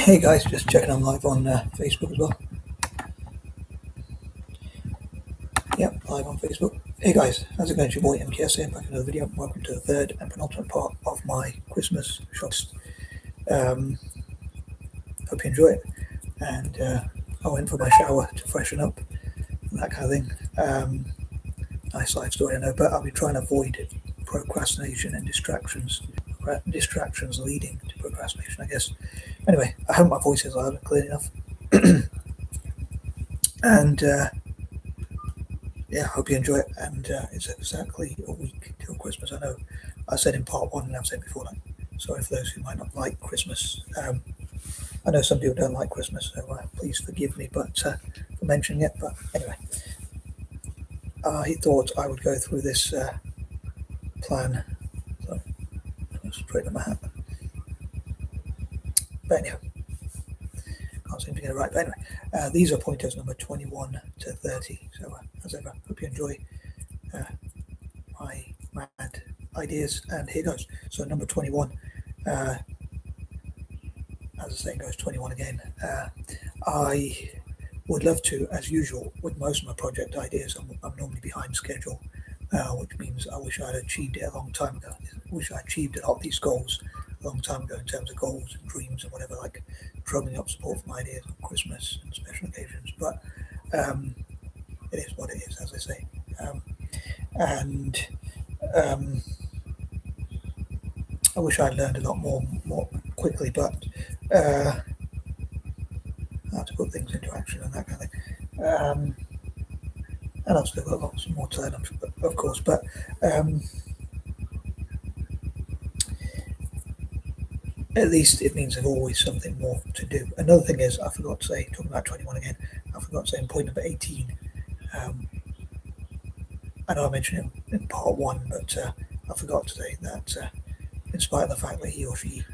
Hey guys, just checking I'm live on Facebook as well. Yep, live on Facebook. Hey guys, how's it going? It's your boy M.K.S here, back in another video. Welcome to the third and penultimate part of my Christmas shots. Hope you enjoy it. And I went for my shower to freshen up and that kind of thing. Nice life story, I know, but I'll be trying to avoid procrastination and distractions. Distractions leading to procrastination, I guess. Anyway, I hope my voice is loud and clear enough. And yeah, hope you enjoy it. And it's exactly a week till Christmas. I know I said in part one, and I've said before, like, sorry for those who might not like Christmas. I know some people don't like Christmas, so please forgive me for mentioning it. But anyway, I thought I would go through this plan. So I'll straighten my hat. But anyhow, can't seem to get it right. But anyway, these are pointers number 21 to 30. So as ever, hope you enjoy my mad ideas. And here goes. So number 21. As the saying goes, 21 again. I would love to, as usual, with most of my project ideas, I'm normally behind schedule, which means I wish I'd achieved it a long time ago. I wish I achieved a lot of these goals a long time ago in terms of goals and dreams and whatever, like drumming up support for my ideas on Christmas and special occasions. But it is what it is, as I say. And I wish I'd learned a lot more quickly, but how to put things into action and that kind of thing. And I've still got lots more to learn, of course, but at least it means there's always something more to do. Another thing is, I forgot to say, talking about 21 again, I forgot to say in point number 18, I know I mentioned it in part one, but I forgot to say that in spite of the fact that he or she,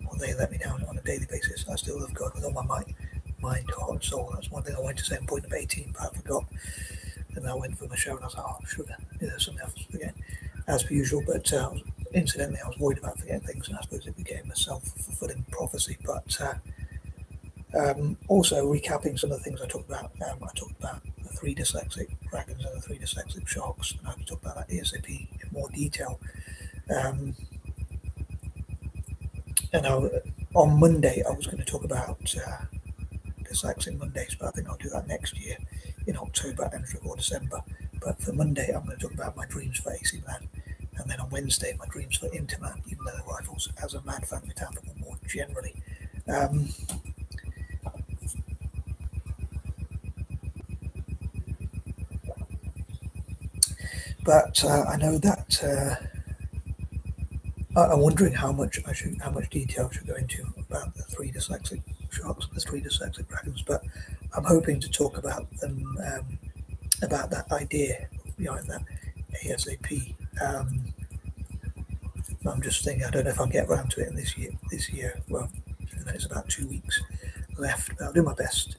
or they let me down on a daily basis, I still love God with all my mind, heart and soul. That's one thing I wanted to say in point number 18, but I forgot. And I went for my show and I was like, oh, sugar, there's something else again, as per usual. But incidentally, I was worried about forgetting things, and I suppose it became a self-fulfilling prophecy. But also recapping some of the things I talked about. I talked about the 3 dyslexic dragons and the 3 dyslexic sharks, and I talked about that ASAP in more detail. And on Monday, I was going to talk about Dyslexic Mondays, but I think I'll do that next year in October and or December. But for Monday, I'm going to talk about my dreams for AC Man, and then on Wednesday, my dreams for Interman, even though the rifles as a mad fan with Tampa more generally. But I know that I'm wondering how much detail I should go into about the 3 dyslexic sharks and the 3 dyslexic dragons. But I'm hoping to talk about them, about that idea behind that ASAP. I'm just thinking, I don't know if I'll get around to it in this year. Well, and then it's about 2 weeks left, but I'll do my best.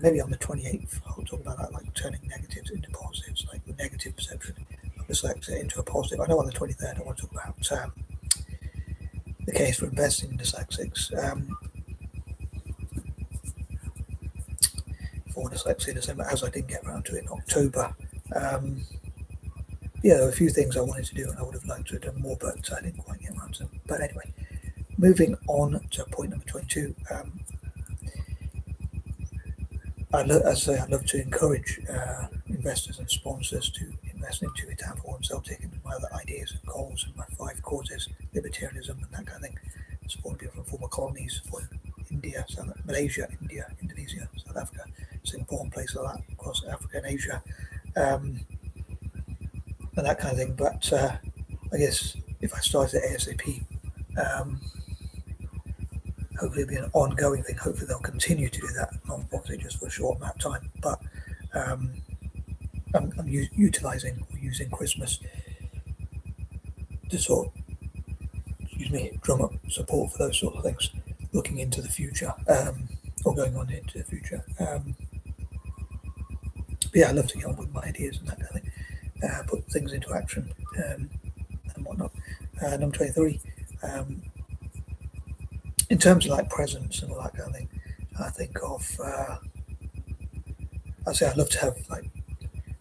Maybe on the 28th, I'll talk about that, like turning negatives into positives, like the negative perception of dyslexia into a positive. I know on the 23rd, I want to talk about the case for investing in dyslexics. For dyslexia in December, as I didn't get around to it in October. Yeah, there were a few things I wanted to do, and I would have liked to have done more, but I didn't quite get around to them. But anyway, moving on to point number 22. I'd love to encourage investors and sponsors to invest into Example and Celtic and my other ideas and goals and my 5 causes, libertarianism and that kind of thing. Supporting people from former colonies, supporting India, Malaysia, India, Indonesia, South Africa, Singapore, and places like that across Africa and Asia, and that kind of thing. But I guess if I started at ASAP, hopefully it'll be an ongoing thing. Hopefully they'll continue to do that, not obviously just for a short amount of time. But I'm using Christmas to sort of, drum up support for those sort of things, looking into the future, or going on into the future. But yeah, I love to get on with my ideas and that kind of thing, put things into action and whatnot. Number 23. I know that, as I say, I'd love to encourage investors and sponsors to invest into Example and Celtic and my 5 causes, libertarianism and that kind of thing, supporting people from former colonies, supporting India, South Malaysia, India, Indonesia, South Africa, Singapore, and places like that across Africa and Asia, and that kind of thing. But I guess if I started at ASAP, hopefully it'll be an ongoing thing. Hopefully they'll continue to do that, not obviously just for a short amount of time. But in terms of like presents and all that kind of thing, I think of I say I love to have like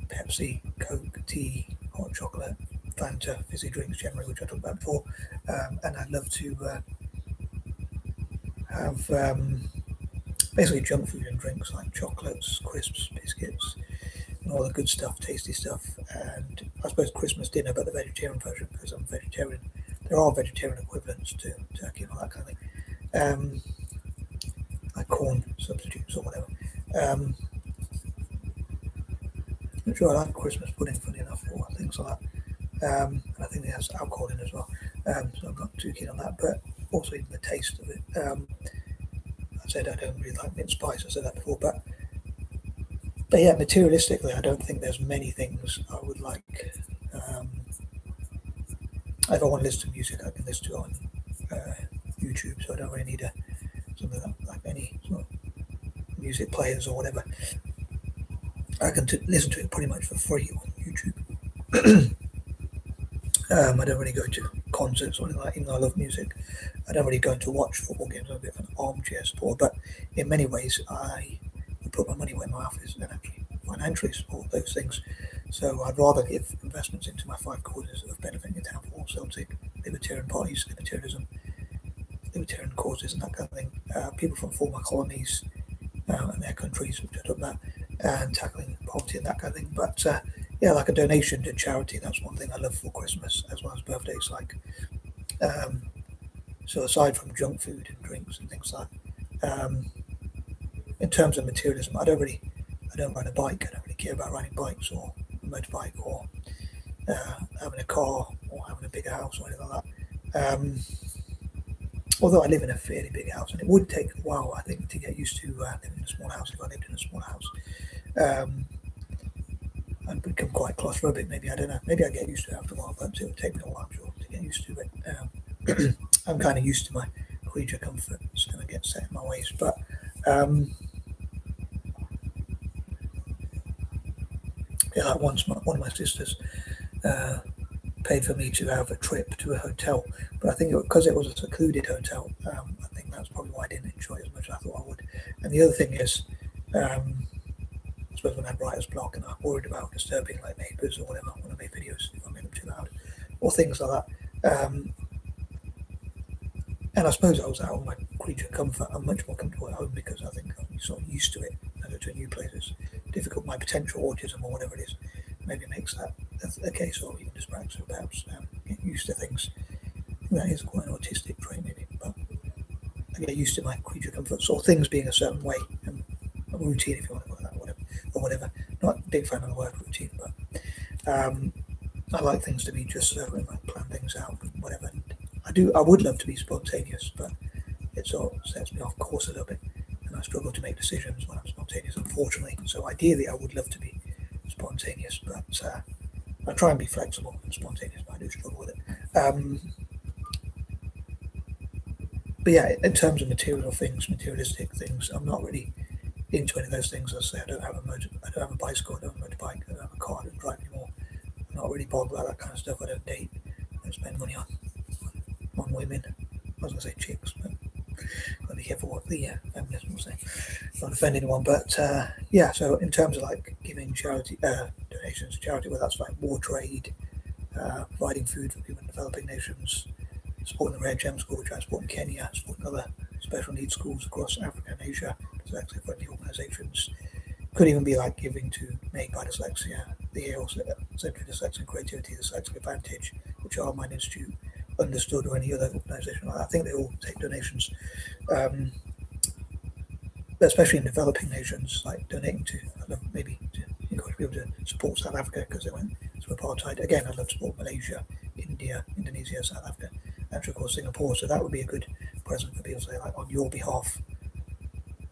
Pepsi, Coke, tea, hot chocolate, Fanta, fizzy drinks generally, which I talked about before, and I'd love to have basically junk food and drinks like chocolates, crisps, biscuits, and all the good stuff, tasty stuff. And I suppose Christmas dinner, but the vegetarian version because I'm vegetarian. There are vegetarian equivalents to turkey and all that kind of thing, like corn substitutes or whatever. Um, I'm sure I like Christmas pudding, funny enough, or things like that. And I think it has alcohol in as well, so I'm not too keen on that. But also even the taste of it. I said I don't really like mint spice. I said that before, but yeah, materialistically, I don't think there's many things I would like. Um, if I want to listen to music, I can listen to it on uh, YouTube, so I don't really need something like any sort of music players or whatever. I can listen to it pretty much for free on YouTube. I don't really go to concerts or anything like that, even though I love music. I don't really go to watch football games. I'm a bit of an armchair supporter, but in many ways, I would put my money where my mouth is and actually financially support those things. So I'd rather give investments into my five causes of benefiting the town for Celtic, libertarian parties, libertarian causes, and that kind of thing. People from former colonies and their countries, which I talked about, and tackling poverty and that kind of thing. But yeah, like a donation to charity, that's one thing I love for Christmas as well as birthdays. Like, um, so aside from junk food and drinks and things like that, in terms of materialism, I don't ride a bike. I don't really care about riding bikes or a motorbike or having a car or having a bigger house or anything like that. Although I live in a fairly big house, and it would take a while, I think, to get used to living in a small house. If I lived in a small house, um, I'd become quite claustrophobic. Maybe I don't know. Maybe I get used to it after a while, but it would take me a while, I'm sure, to get used to it. I'm kind of used to my creature comfort. It's going to get set in my ways, but um, yeah, like once one of my sisters uh, paid for me to have a trip to a hotel, but I think because it was a secluded hotel, I think that's probably why I didn't enjoy it as much as I thought I would. And the other thing is, um, I suppose when I had writer's block and I'm worried about disturbing like neighbours or whatever when I make videos, if I make them too loud, or things like that. And I suppose I was out of my creature comfort. I'm much more comfortable at home because I think I'm sort of used to it. I go to a new place, it's difficult. My potential autism or whatever it is maybe makes that the case, or even dyspraxia, perhaps. Get used to things. That is quite an autistic trait, maybe. But I get used to my creature comfort, so things being a certain way, and a routine, if you want to call it that, whatever, or whatever. Not a big fan of the word routine, but I like things to be just so, and like plan things out and whatever. And I would love to be spontaneous, but it sort of sets me off course a little bit, and I struggle to make decisions when I'm spontaneous, unfortunately. So ideally, I would love to be spontaneous, but I try and be flexible and spontaneous, but I do struggle with it. But yeah, in terms of material things, materialistic things, I'm not really into any of those things. As I say, I don't have a bicycle, I don't have a motorbike, I don't have a car, I don't drive anymore. I'm not really bothered about that kind of stuff. I don't date, I don't spend money on women. I was going to say chicks, but gotta be careful what the feminism will say. Not offend anyone, but yeah. So in terms of like giving charity donations to charity, whether that's like war trade, providing food for people in developing nations, supporting the Rare Gem School, which I support in Kenya, supporting other special needs schools across Africa and Asia, dyslexia friendly organisations. Could even be like giving to Made by Dyslexia, the Yale Centre for Dyslexia and Creativity, the Dyslexic Advantage, which are Mine Institute, Understood, or any other organisation like that. I think they all take donations, um, especially in developing nations, like donating to, maybe to encourage people to support South Africa because they went through apartheid. Again, I'd love to support Malaysia, India, Indonesia, South Africa, and of course Singapore. So that would be a good present for people to say, like, on your behalf,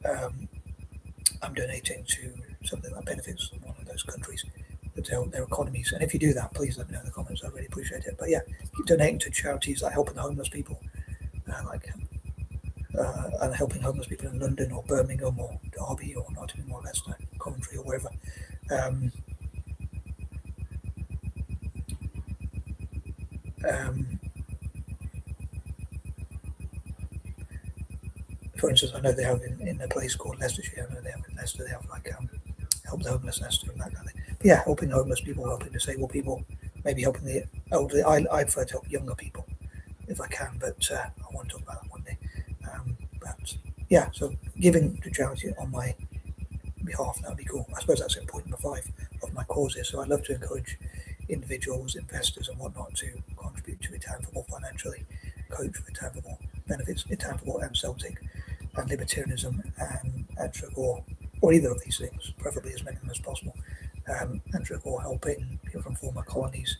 um, I'm donating to something that benefits one of those countries to help their economies. And if you do that, please let me know in the comments. I really appreciate it. But yeah, keep donating to charities like helping homeless people, and helping homeless people in London or Birmingham or Derby or Nottingham or Leicester, Coventry or wherever. Um, um, for instance, I know they have in a place called Leicestershire. I know they have in Leicester. They have like help the homeless Leicester and that kind of thing. But yeah, helping homeless people, helping disabled people, maybe helping the elderly. I prefer to help younger people if I can, but I want to talk about that one day. But yeah, so giving to charity on my behalf, that would be cool. I suppose that's point number 5 of my causes. So I'd love to encourage individuals, investors, and whatnot to contribute to Italian football financially, coach for Italian football, benefits Italian football and Celtic, and libertarianism and Trigor, or either of these things, preferably as many of them as possible. And Trigor helping people from former colonies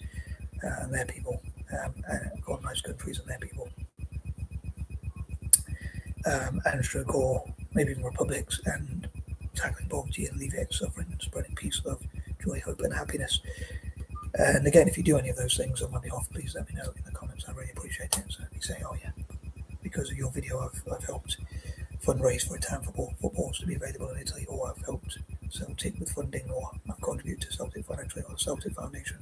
and their people, colonized countries and their people. And Trigor, maybe even republics, and tackling poverty and alleviating suffering and spreading peace, love, joy, hope, and happiness. And again, if you do any of those things on my behalf, please let me know in the comments. I really appreciate it. So if you say, oh yeah, because of your video, I've helped fundraise for Italian footballs to be available in Italy, or I've helped Celtic with funding, or I've contributed to Celtic financially, or the Celtic Foundation,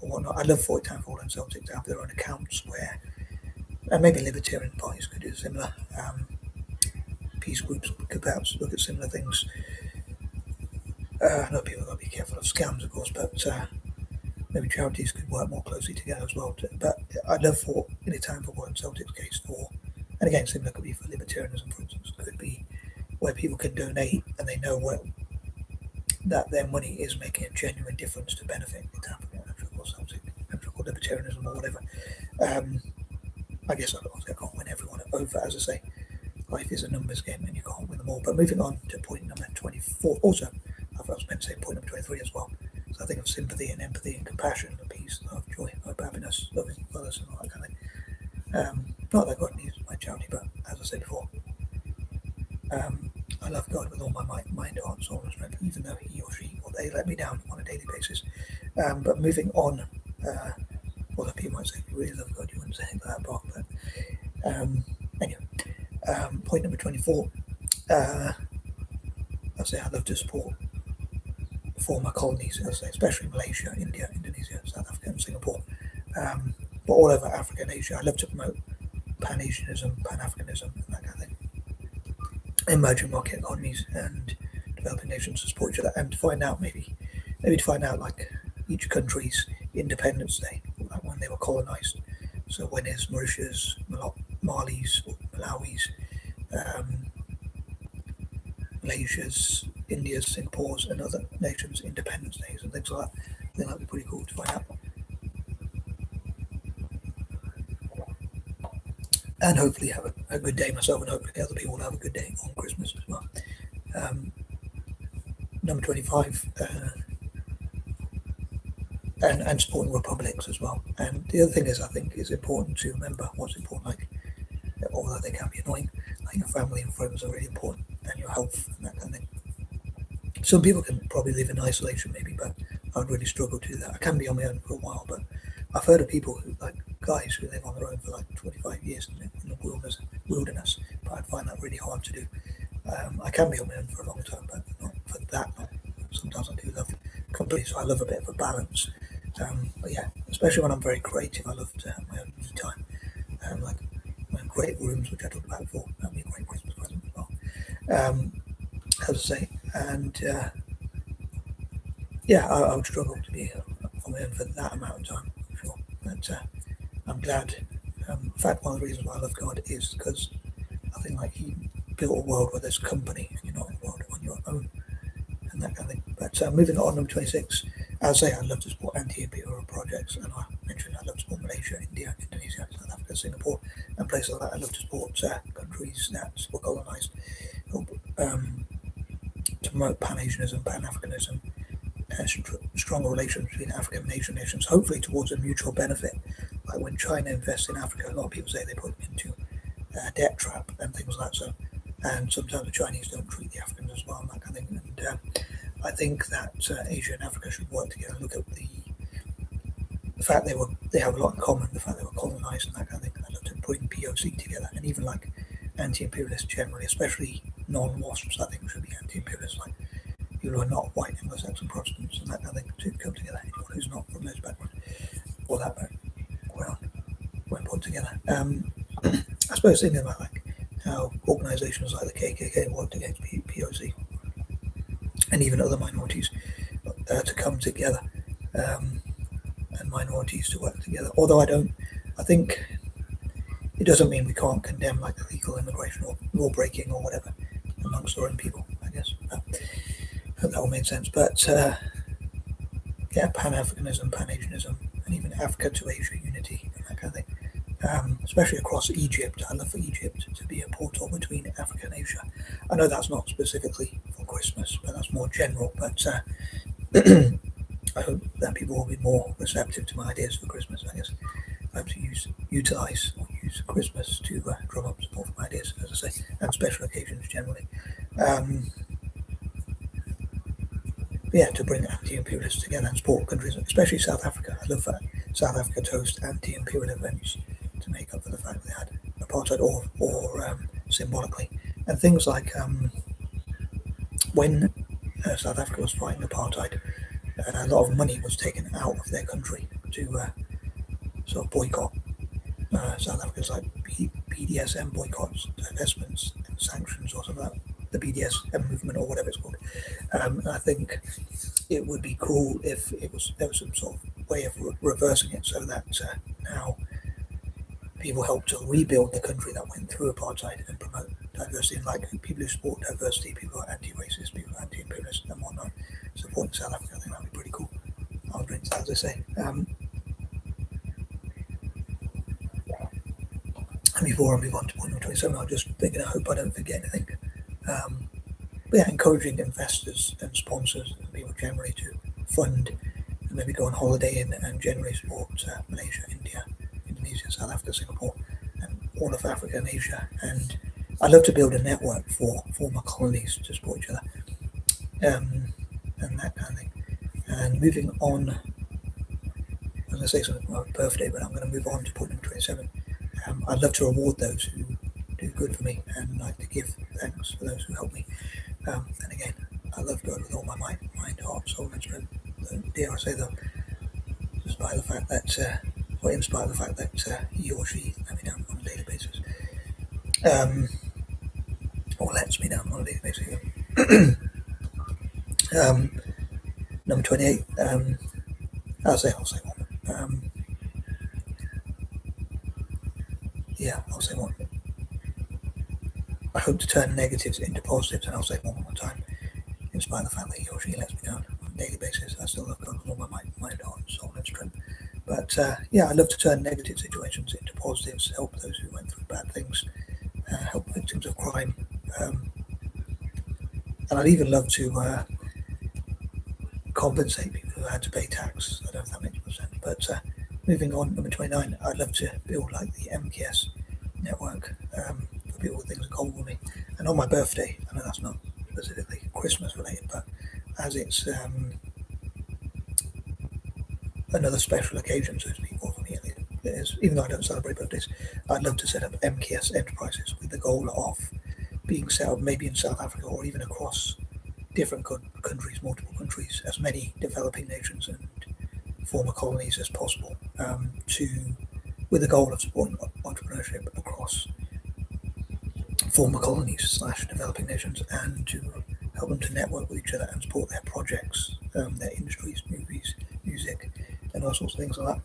or whatnot. I'd love for Italian football and Celtic to have their own accounts where, and maybe libertarian parties could do similar. Peace groups could perhaps look at similar things. I know people have got to be careful of scams, of course, but maybe charities could work more closely together as well. But I'd love for, in Italian football and Celtic's case, for, and again, similar could be for libertarianism, for instance, could be where people can donate and they know that their money is making a genuine difference to benefit Italian football and Celtic and libertarianism or whatever. I guess I can't win everyone over, as I say. Life is a numbers game and you can't win them all. But moving on to point number 24. Also, I was meant to say point number 23 as well. So I think of sympathy and empathy and compassion and peace, love, joy, hope, happiness, loving others and all that kind of thing. Not that God needs my charity, but as I said before, I love God with all my mind, heart, soul, and strength, even though he or she or they let me down on a daily basis. But moving on, although people might say, if you really love God, you wouldn't say that part. But anyway, point number 24. I say I love to support former colonies, as I say, especially Malaysia, India, Indonesia, South Africa, and Singapore. But all over Africa and Asia, I love to promote Pan-Asianism, Pan-Africanism, and that kind of thing. Emerging market economies and developing nations to support each other, and to find out maybe to find out like each country's Independence Day, like when they were colonized. So when is Mauritius, Mali's, Malawi's, Malaysia's, India's, Singapore's, and other nations' Independence Days and things like that. I think that'd be pretty cool to find out. And hopefully have a good day myself, and hopefully other people will have a good day on Christmas as well. Number 25, and supporting republics as well. And the other thing is, I think it's important to remember what's important, like, although they can be annoying, like your family and friends are really important, and your health and that kind of thing. Some people can probably live in isolation maybe, but I'd really struggle to do that. I can be on my own for a while, but I've heard of people who, like guys who live on their own for like 25 years in the wilderness, but I'd find that really hard to do. I can be on my own for a long time, but not for that long. Sometimes I do love company, so I love a bit of a balance. But yeah, especially when I'm very creative, I love to have my own me time. Like my great rooms, which I talked about before, that'd be a great Christmas present as well. As I say, and yeah, I would struggle to be on my own for that amount of time, for sure. But I'm glad. In fact, one of the reasons why I love God is because I think like He built a world where there's company and you're not in a world on your own and that kind of thing. But moving on, number 26, as I say, I love to support anti-imperial projects, and I mentioned I love to support Malaysia, India, Indonesia, South Africa, Singapore, and places like that. I love to support countries that were colonised, to promote Pan-Asianism, Pan-Africanism, stronger relations between African and Asian nations, hopefully towards a mutual benefit. Like when China invests in Africa, a lot of people say they put them into a debt trap and things like that. So, and sometimes the Chinese don't treat the Africans as well, and that kind of thing. And I think that Asia and Africa should work together. Look at the fact they have a lot in common. The fact they were colonized and that kind of thing. I love to bring POC together, and even like anti-imperialists generally, especially non-WASPs, I think should be anti-imperialists, like people who are not white Anglo-Saxon Protestants and that kind of thing, to come together. Anyone who's not from those backgrounds or that background when put together. I suppose thinking about like how organisations like the KKK worked against POC and even other minorities to come together, and minorities to work together. Although I think it doesn't mean we can't condemn like illegal immigration or law breaking or whatever amongst our own people, I guess. I hope that all made sense. But yeah, Pan-Africanism, Pan-Asianism, and even Africa to Asia unity and that kind of thing. Especially across Egypt. I love for Egypt to be a portal between Africa and Asia. I know that's not specifically for Christmas, but that's more general. But I hope that people will be more receptive to my ideas for Christmas, I guess. I hope to utilise Christmas to drum up support for my ideas, as I say, and special occasions generally. Yeah, to bring anti-imperialists together and support countries, especially South Africa. I love that South Africa to host anti-imperial events to make up for the fact they had apartheid, or symbolically, and things like when South Africa was fighting apartheid, a lot of money was taken out of their country to sort of boycott South Africa's like BDSM boycotts, divestments, and sanctions, or something like that. The BDSM movement, or whatever it's called. I think it would be cool if there was some sort of way of reversing it, so that now people help to rebuild the country that went through apartheid and promote diversity, and like people who support diversity, people who are anti-racist, people who are anti-imperialist and whatnot, supporting South Africa. I think that'd be pretty cool. I'll drink that, as I say. And before I move on to point number 27, I'm just thinking, I hope I don't forget anything. But yeah, encouraging investors and sponsors and people generally to fund and maybe go on holiday and generally support Malaysia, India, Indonesia, South Africa, Singapore, and all of Africa and Asia. And I'd love to build a network for former colonies to support each other, and that kind of thing. And moving on, I'm going to say something about my birthday, but I'm going to move on to point number 27. I'd love to reward those who do good for me, and like to give thanks for those who help me. And again, I love God with all my mind, heart, soul, and strength. Dare I say, though, despite the fact that, or in spite of the fact that he or she let me down on a daily basis, or lets me down on a daily basis. Number 28. I'll say one. I'll say one. I hope to turn negatives into positives, and I'll say one more time. In spite of the fact that he or she lets me down on a daily basis, I still love God with all my mind, heart, soul, and strength. But I'd love to turn negative situations into positives, help those who went through bad things, help victims of crime, and I'd even love to compensate people who had to pay tax. I don't know if that makes much sense. But moving on, number 29, I'd love to build like the M.K.S network for people with things in common with me. And on my birthday, I know that's not specifically Christmas related, but as it's another special occasion, so to speak, for me at least, it is, even though I don't celebrate birthdays, I'd love to set up M.K.S enterprises with the goal of being set up maybe in South Africa or even across different countries, multiple countries, as many developing nations and former colonies as possible, with the goal of supporting entrepreneurship across former colonies / developing nations, and to help them to network with each other and support their projects, their industries, movies, music, and all sorts of things like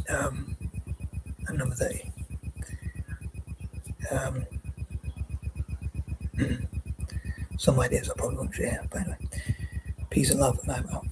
that. And number 30. Some ideas I probably won't share, but anyway. Peace and love, and I'm out.